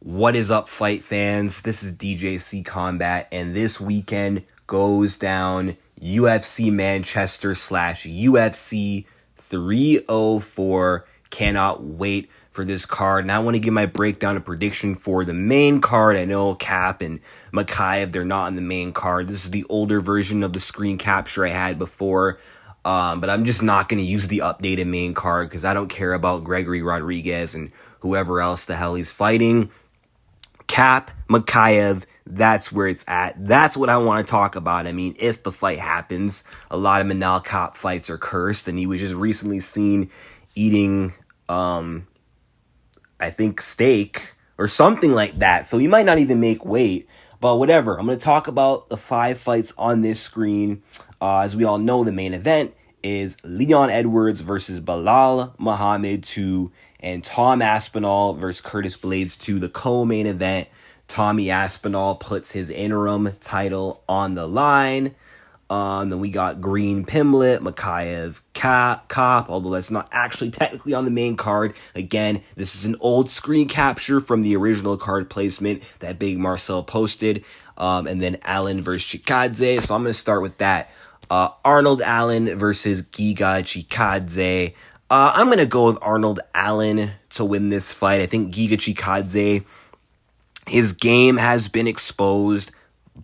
What is up, fight fans? This is DJC Combat, and this weekend goes down UFC Manchester / UFC 304. Cannot wait for this card. And I want to give my breakdown and prediction for the main card. I know Kape and Mokaev, they're not on the main card. This is the older version of the screen capture I had before. But I'm just not going to use the updated main card because I don't care about Gregory Rodriguez and whoever else the hell he's fighting. Kape, Mokaev, that's where it's at. That's what I want to talk about. I mean, if the fight happens, a lot of Manel Kape fights are cursed, and he was just recently seen eating, I think, steak or something like that. So he might not even make weight, but whatever. I'm going to talk about the 5 fights on this screen. As we all know, the main event is Leon Edwards versus Belal Muhammad 2 and Tom Aspinall versus Curtis Blaydes 2. The co-main event, Tommy Aspinall puts his interim title on the line. Then we got Green Pimblett, Mokaev, Kape, although that's not actually technically on the main card. Again, this is an old screen capture from the original card placement that Big Marcel posted. And then Allen versus Chikadze. So I'm going to start with that. Arnold Allen versus Giga Chikadze. I'm going to go with Arnold Allen to win this fight. I think Giga Chikadze, his game has been exposed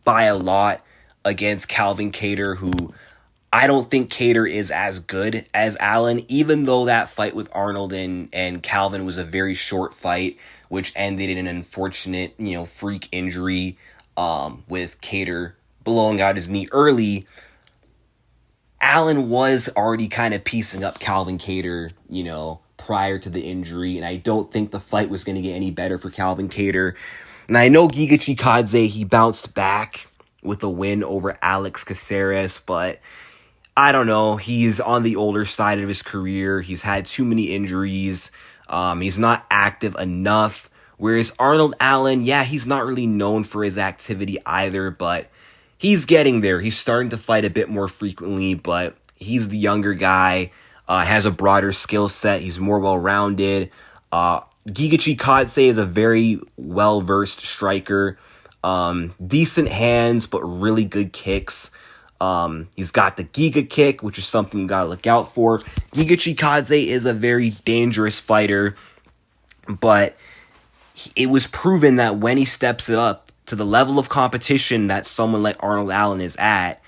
by a lot against Calvin Kattar, who I don't think Kattar is as good as Allen, even though that fight with Arnold and Calvin was a very short fight, which ended in an unfortunate, freak injury with Kattar blowing out his knee early. Allen was already kind of piecing up Calvin Kattar, prior to the injury, and I don't think the fight was going to get any better for Calvin Kattar. And I know Giga Chikadze, he bounced back with a win over Alex Caceres, but I don't know. He's on the older side of his career. He's had too many injuries. He's not active enough. Whereas Arnold Allen, yeah, he's not really known for his activity either, but he's getting there. He's starting to fight a bit more frequently, but he's the younger guy, has a broader skill set. He's more well-rounded. Giga Chikadze is a very well-versed striker. Decent hands, but really good kicks. He's got the Giga kick, which is something you gotta look out for. Giga Chikadze is a very dangerous fighter, but it was proven that when he steps it up to the level of competition that someone like Arnold Allen is at,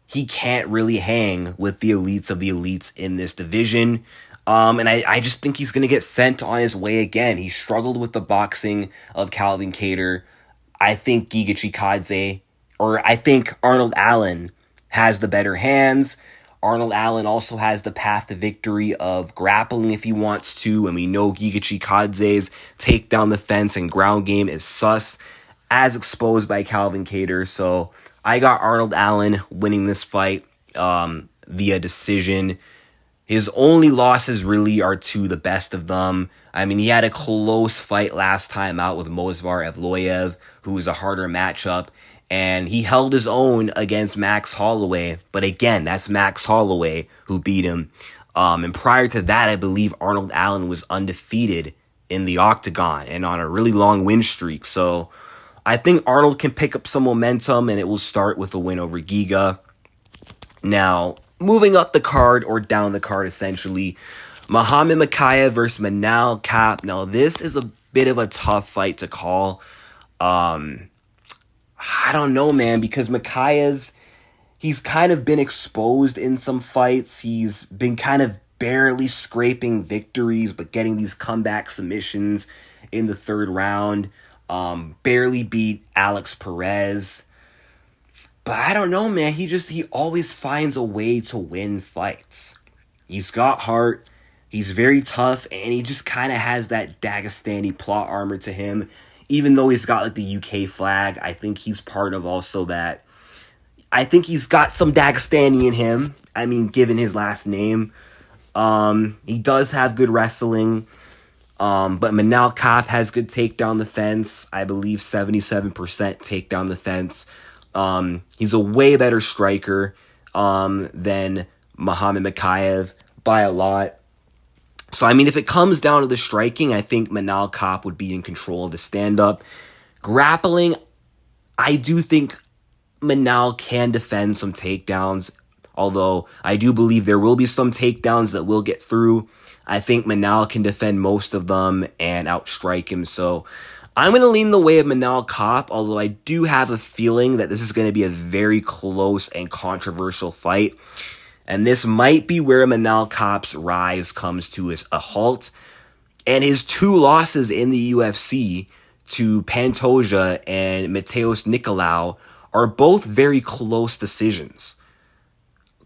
he can't really hang with the elites of the elites in this division. And I just think he's going to get sent on his way again. He struggled with the boxing of Calvin Kattar. I think Giga Chikadze, or I think Arnold Allen has the better hands. Arnold Allen also has the path to victory of grappling if he wants to. And we know Giga Chikadze's take down the fence and ground game is sus, as exposed by Calvin Kattar. So I got Arnold Allen winning this fight via decision. His only losses really are to the best of them. I mean, he had a close fight last time out with Movsar Evloev, who was a harder matchup, and he held his own against Max Holloway. But again, that's Max Holloway who beat him. And prior to that, I believe Arnold Allen was undefeated in the octagon and on a really long win streak. So I think Arnold can pick up some momentum, and it will start with a win over Giga. Now, moving up the card, or down the card essentially, Muhammad Mokaev versus Manel Kape. Now, this is a bit of a tough fight to call. I don't know, man, because Mokaev, he's kind of been exposed in some fights. He's been kind of barely scraping victories, but getting these comeback submissions in the third round. Barely beat Alex Perez. But I don't know, man. He always finds a way to win fights. He's got heart. He's very tough, and he just kind of has that Dagestani plot armor to him. Even though he's got like the UK flag, I think he's part of also that. I think he's got some Dagestani in him. I mean, given his last name. He does have good wrestling. But Manel Kape has good takedown defense. I believe 77% takedown defense. He's a way better striker than Muhammad Mokaev by a lot. So, I mean, if it comes down to the striking, I think Manel Kape would be in control of the stand-up. Grappling, I do think Manel can defend some takedowns, although I do believe there will be some takedowns that will get through. I think Manel can defend most of them and outstrike him, so I'm going to lean the way of Manel Kape, although I do have a feeling that this is going to be a very close and controversial fight. And this might be where Manel Kape's rise comes to a halt. And his 2 losses in the UFC to Pantoja and Mateus Nicolau are both very close decisions.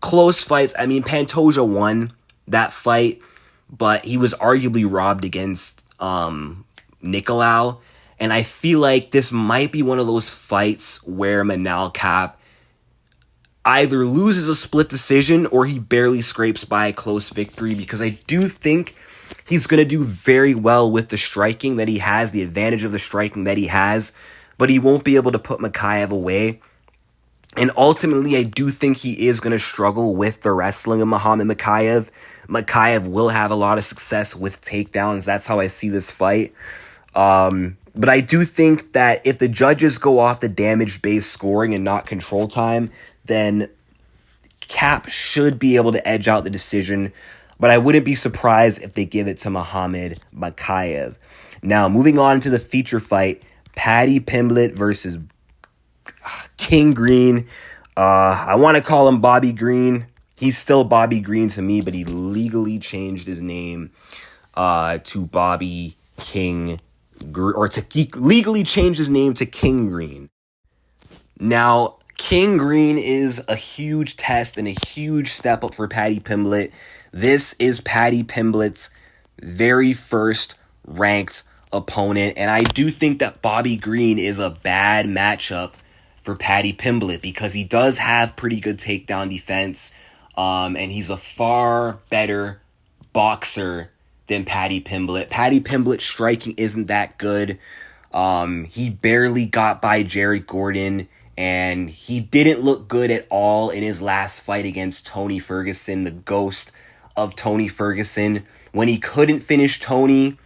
Close fights. I mean, Pantoja won that fight, but he was arguably robbed against Nicolau. And I feel like this might be one of those fights where Manel Kape either loses a split decision or he barely scrapes by a close victory, because I do think he's going to do very well with the striking that he has, the advantage of the striking that he has, but he won't be able to put Mokaev away. And ultimately, I do think he is going to struggle with the wrestling of Muhammad Mokaev. Mokaev will have a lot of success with takedowns. That's how I see this fight. But I do think that if the judges go off the damage-based scoring and not control time, then Kape should be able to edge out the decision. But I wouldn't be surprised if they give it to Muhammad Mokaev. Now, moving on to the feature fight, Paddy Pimblett versus King Green. I want to call him Bobby Green. He's still Bobby Green to me, but he legally changed his name to Bobby King, or he legally changed his name to King Green. Now, King Green is a huge test and a huge step up for Paddy Pimblett. This is Paddy Pimblett's very first ranked opponent, and I do think that Bobby Green is a bad matchup for Paddy Pimblett because he does have pretty good takedown defense, and he's a far better boxer than Paddy Pimblett. Paddy Pimblett's striking isn't that good. He barely got by Jared Gordon, and he didn't look good at all in his last fight against Tony Ferguson, the ghost of Tony Ferguson. When he couldn't finish Tony,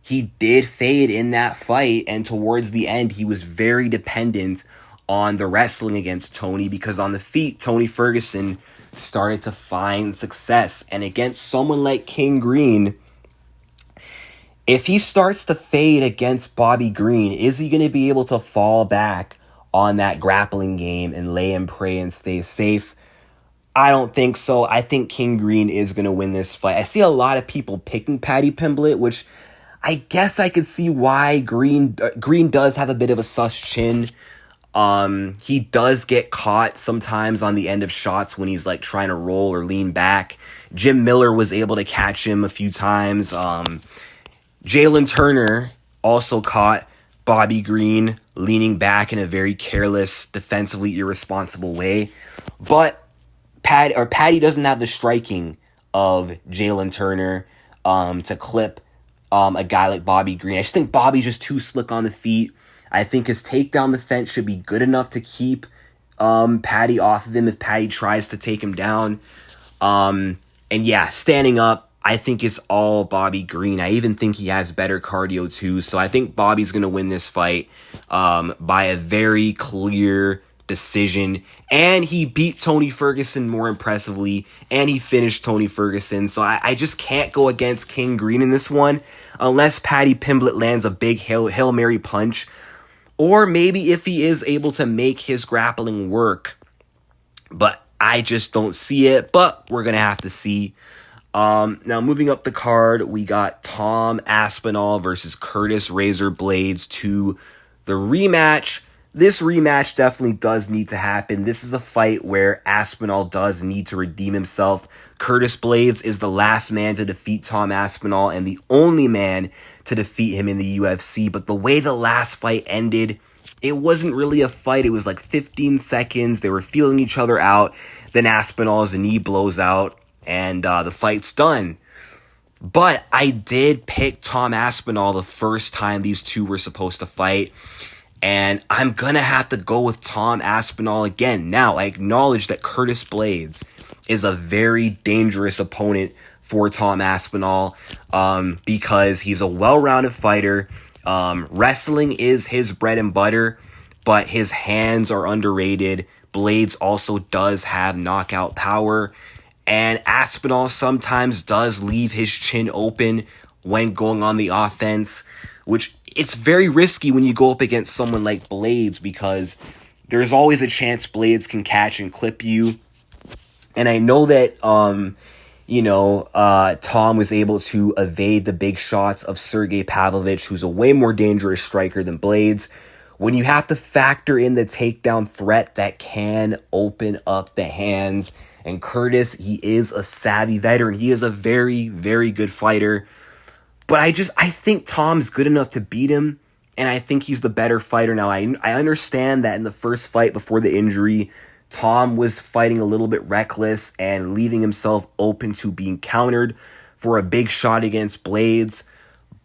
he did fade in that fight, and towards the end, he was very dependent on the wrestling against Tony, because on the feet, Tony Ferguson started to find success. And against someone like King Green, if he starts to fade against Bobby Green, is he going to be able to fall back on that grappling game and lay and pray and stay safe? I don't think so. I think King Green is going to win this fight. I see a lot of people picking Paddy Pimblett, which I guess I could see why. Green does have a bit of a sus chin. He does get caught sometimes on the end of shots when he's like trying to roll or lean back. Jim Miller was able to catch him a few times. Jalen Turner also caught Bobby Green leaning back in a very careless, defensively irresponsible way. But Paddy doesn't have the striking of Jalen Turner to clip a guy like Bobby Green. I just think Bobby's just too slick on the feet. I think his takedown defense should be good enough to keep Paddy off of him if Paddy tries to take him down. And yeah, standing up, I think it's all Bobby Green. I even think he has better cardio too. So I think Bobby's going to win this fight by a very clear decision. And he beat Tony Ferguson more impressively. And he finished Tony Ferguson. So I just can't go against King Green in this one unless Paddy Pimblett lands a big Hail Mary punch. Or maybe if he is able to make his grappling work. But I just don't see it. But we're going to have to see. Now, moving up the card, we got Tom Aspinall versus Curtis Razor Blaydes 2. The rematch. This rematch definitely does need to happen. This is a fight where Aspinall does need to redeem himself. Curtis Blaydes is the last man to defeat Tom Aspinall and the only man to defeat him in the UFC. But the way the last fight ended, it wasn't really a fight. It was like 15 seconds. They were feeling each other out. Then Aspinall's knee blows out and the fight's done. But I did pick Tom Aspinall the first time these two were supposed to fight. And I'm going to have to go with Tom Aspinall again. Now, I acknowledge that Curtis Blaydes is a very dangerous opponent for Tom Aspinall because he's a well-rounded fighter. Wrestling is his bread and butter, but his hands are underrated. Blaydes also does have knockout power, and Aspinall sometimes does leave his chin open when going on the offense, which it's very risky when you go up against someone like Blaydes because there's always a chance Blaydes can catch and clip you. And I know that, Tom was able to evade the big shots of Sergey Pavlovich, who's a way more dangerous striker than Blaydes. When you have to factor in the takedown threat that can open up the hands, and Curtis, he is a savvy veteran. He is a very, very good fighter. But I think Tom's good enough to beat him, and I think he's the better fighter now. I understand that in the first fight before the injury, Tom was fighting a little bit reckless and leaving himself open to being countered for a big shot against Blaydes.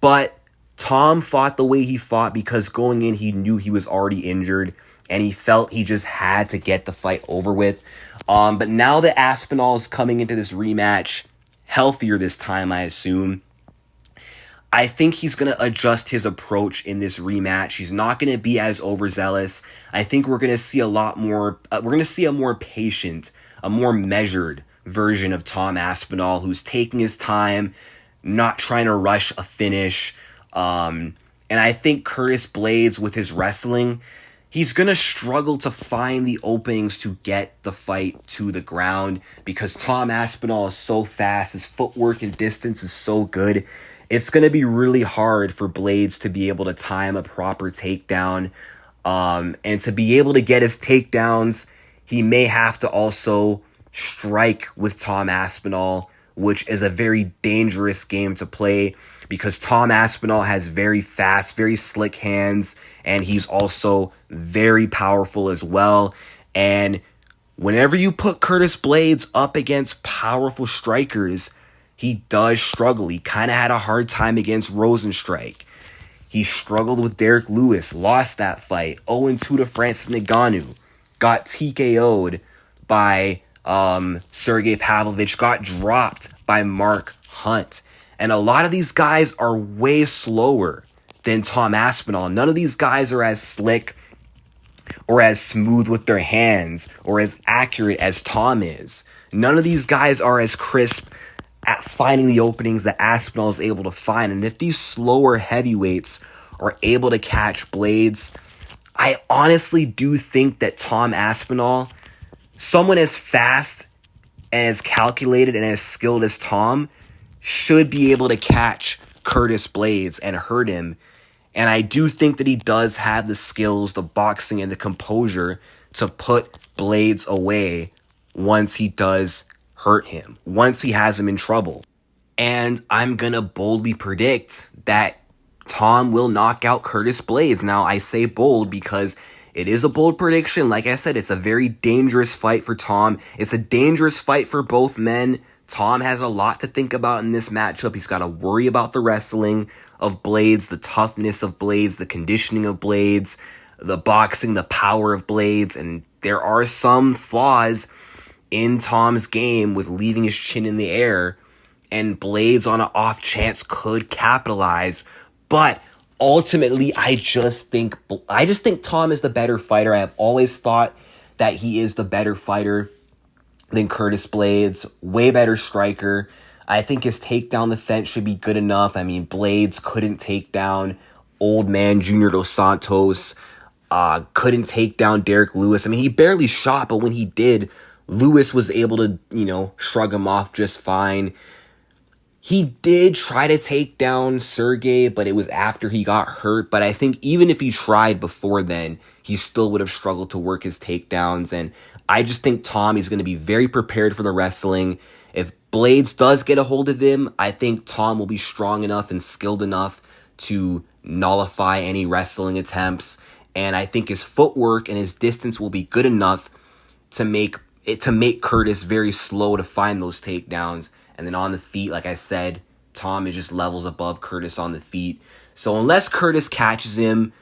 But Tom fought the way he fought because going in, he knew he was already injured, and he felt he just had to get the fight over with. But now that Aspinall is coming into this rematch healthier this time, I assume, I think he's going to adjust his approach in this rematch. He's not going to be as overzealous. I think we're going to see a lot more, we're going to see a more patient, a more measured version of Tom Aspinall, who's taking his time, not trying to rush a finish. And I think Curtis Blaydes, with his wrestling, he's going to struggle to find the openings to get the fight to the ground because Tom Aspinall is so fast. His footwork and distance is so good. It's going to be really hard for Blaydes to be able to time a proper takedown. And to be able to get his takedowns, he may have to also strike with Tom Aspinall, which is a very dangerous game to play because Tom Aspinall has very fast, very slick hands, and he's also very powerful as well. And whenever you put Curtis Blaydes up against powerful strikers, he does struggle. He kind of had a hard time against Rosenstrike. He struggled with Derek Lewis, lost that fight. 0-2 to Francis Ngannou. Got TKO'd by Sergey Pavlovich. Got dropped by Mark Hunt. And a lot of these guys are way slower than Tom Aspinall. None of these guys are as slick or as smooth with their hands or as accurate as Tom is. None of these guys are as crisp at finding the openings that Aspinall is able to find. And if these slower heavyweights are able to catch Blaydes, I honestly do think that Tom Aspinall, someone as fast and as calculated and as skilled as Tom, should be able to catch Curtis Blaydes and hurt him. And I do think that he does have the skills, the boxing, and the composure to put Blaydes away once he does hurt him, once he has him in trouble. And I'm going to boldly predict that Tom will knock out Curtis Blaydes. Now, I say bold because it is a bold prediction. Like I said, it's a very dangerous fight for Tom. It's a dangerous fight for both men. Tom has a lot to think about in this matchup. He's got to worry about the wrestling of Blaydes, the toughness of Blaydes, the conditioning of Blaydes, the boxing, the power of Blaydes. And there are some flaws in Tom's game with leaving his chin in the air, and Blaydes on an off chance could capitalize. But ultimately, I just think Tom is the better fighter. I have always thought that he is the better fighter than Curtis Blaydes. Way better striker. I think his takedown defense should be good enough. I mean, Blaydes couldn't take down Old Man Junior Dos Santos. Couldn't take down Derek Lewis. I mean, he barely shot, but when he did, Lewis was able to, shrug him off just fine. He did try to take down Sergey, but it was after he got hurt. But I think even if he tried before then, he still would have struggled to work his takedowns. And I just think Tom is going to be very prepared for the wrestling. If Blaydes does get a hold of him, I think Tom will be strong enough and skilled enough to nullify any wrestling attempts. And I think his footwork and his distance will be good enough to make Curtis very slow to find those takedowns. And then on the feet, like I said, Tom is just levels above Curtis on the feet. So unless Curtis catches him,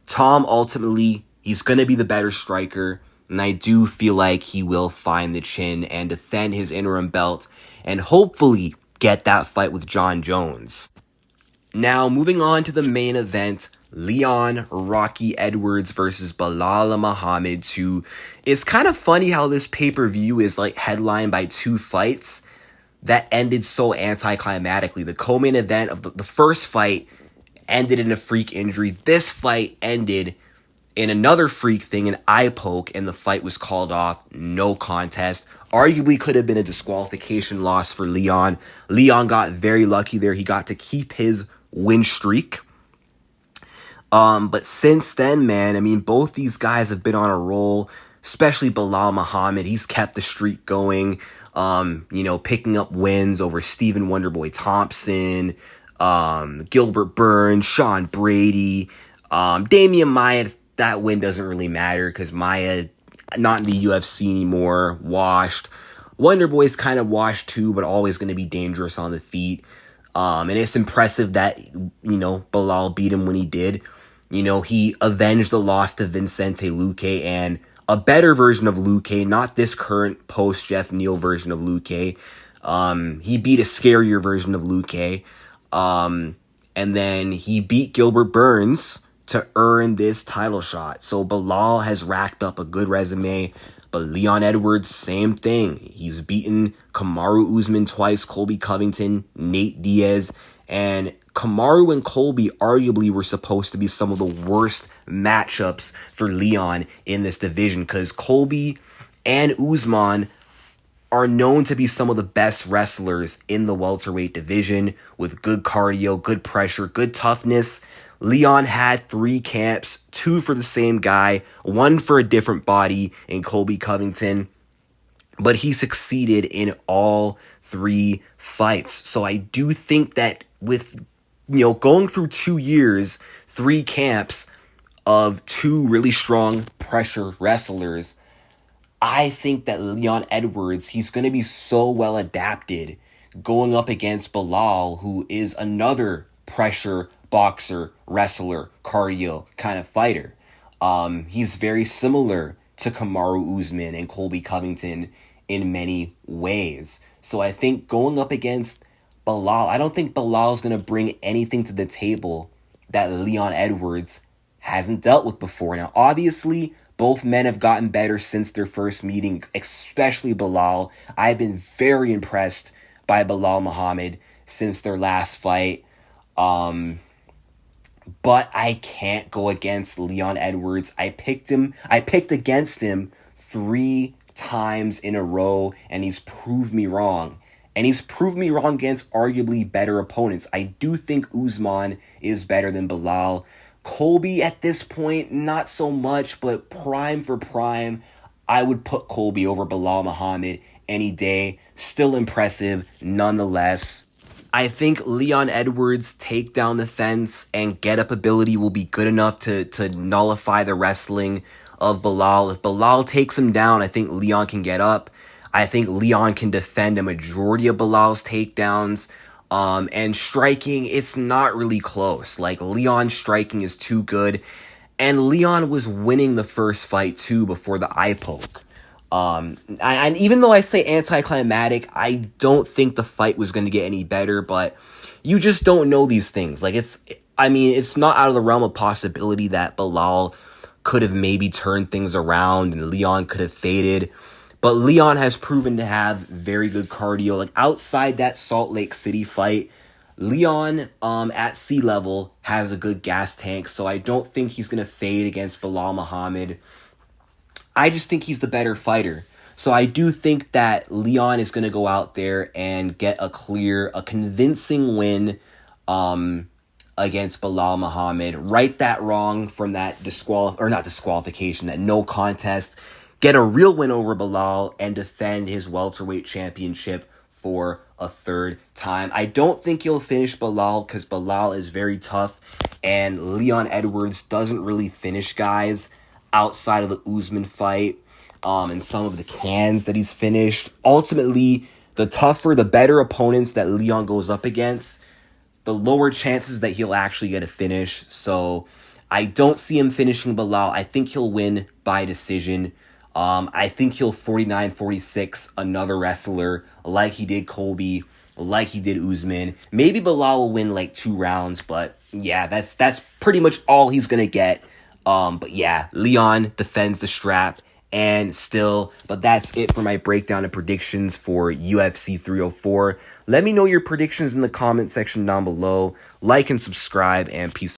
Tom ultimately, he's going to be the better striker. And I do feel like he will find the chin and defend his interim belt and hopefully get that fight with John Jones. Now, moving on to the main event, Leon Rocky Edwards versus Belal Muhammad 2. It's kind of funny how this pay-per-view is like headlined by two fights that ended so anticlimactically. The co-main event of the first fight ended in a freak injury. This fight ended in another freak thing, an eye poke, and the fight was called off. No contest. Arguably could have been a disqualification loss for Leon. Leon got very lucky there. He got to keep his win streak. But since then, man, I mean, both these guys have been on a roll, especially Belal Muhammad. He's kept the streak going, picking up wins over Stephen Wonderboy Thompson, Gilbert Burns, Sean Brady, Damian Maia. That win doesn't really matter because Maia, not in the UFC anymore, washed. Wonderboy's kind of washed too, but always going to be dangerous on the feet. And it's impressive that, Belal beat him when he did. He avenged the loss to Vicente Luque and a better version of Luque, not this current post-Jeff Neal version of Luque. He beat a scarier version of Luque. And then he beat Gilbert Burns to earn this title shot. So Belal has racked up a good resume. But Leon Edwards, same thing. He's beaten Kamaru Usman twice, Colby Covington, Nate Diaz. And Kamaru and Colby arguably were supposed to be some of the worst matchups for Leon in this division, because Colby and Usman are known to be some of the best wrestlers in the welterweight division with good cardio, good pressure, good toughness. Leon had 3 camps, 2 for the same guy, 1 for a different body in Colby Covington, but he succeeded in all 3 fights. So I do think that with, going through 2 years, 3 camps of 2 really strong pressure wrestlers, I think that Leon Edwards, he's going to be so well adapted going up against Belal, who is another pressure boxer, wrestler, cardio kind of fighter. He's very similar to Kamaru Usman and Colby Covington in many ways. So I think going up against Belal, I don't think Belal's going to bring anything to the table that Leon Edwards hasn't dealt with before. Now, obviously, both men have gotten better since their first meeting, especially Belal. I've been very impressed by Belal Muhammad since their last fight. But I can't go against Leon Edwards. I picked against him 3 times in a row, and he's proved me wrong. And he's proved me wrong against arguably better opponents. I do think Usman is better than Belal. Colby at this point, not so much, but prime for prime, I would put Colby over Belal Muhammad any day. Still impressive, nonetheless. I think Leon Edwards' take down the fence and get up ability will be good enough to nullify the wrestling of Belal. If Belal takes him down, I think Leon can get up. I think Leon can defend a majority of Belal's takedowns. And striking, it's not really close. Like, Leon's striking is too good. And Leon was winning the first fight too before the eye poke. And even though I say anticlimactic, I don't think the fight was going to get any better, but you just don't know these things. Like, it's not out of the realm of possibility that Belal could have maybe turned things around and Leon could have faded. But Leon has proven to have very good cardio. Like, outside that Salt Lake City fight, Leon at sea level has a good gas tank, so I don't think he's going to fade against Belal Muhammad. I just think he's the better fighter. So I do think that Leon is going to go out there and get a convincing win against Belal Muhammad. Right that wrong from that that no contest. Get a real win over Belal and defend his welterweight championship for a 3rd time. I don't think he'll finish Belal because Belal is very tough and Leon Edwards doesn't really finish guys outside of the Usman fight and some of the cans that he's finished. Ultimately, the tougher, the better opponents that Leon goes up against, the lower chances that he'll actually get a finish. So I don't see him finishing Belal. I think he'll win by decision. I think he'll 49-46 another wrestler like he did Colby like he did Usman. Maybe Belal will win like 2 rounds, but yeah, that's pretty much all he's gonna get. But yeah, Leon defends the strap and still, but that's it for my breakdown and predictions for UFC 304. Let me know your predictions in the comment section down below. Like and subscribe, and peace.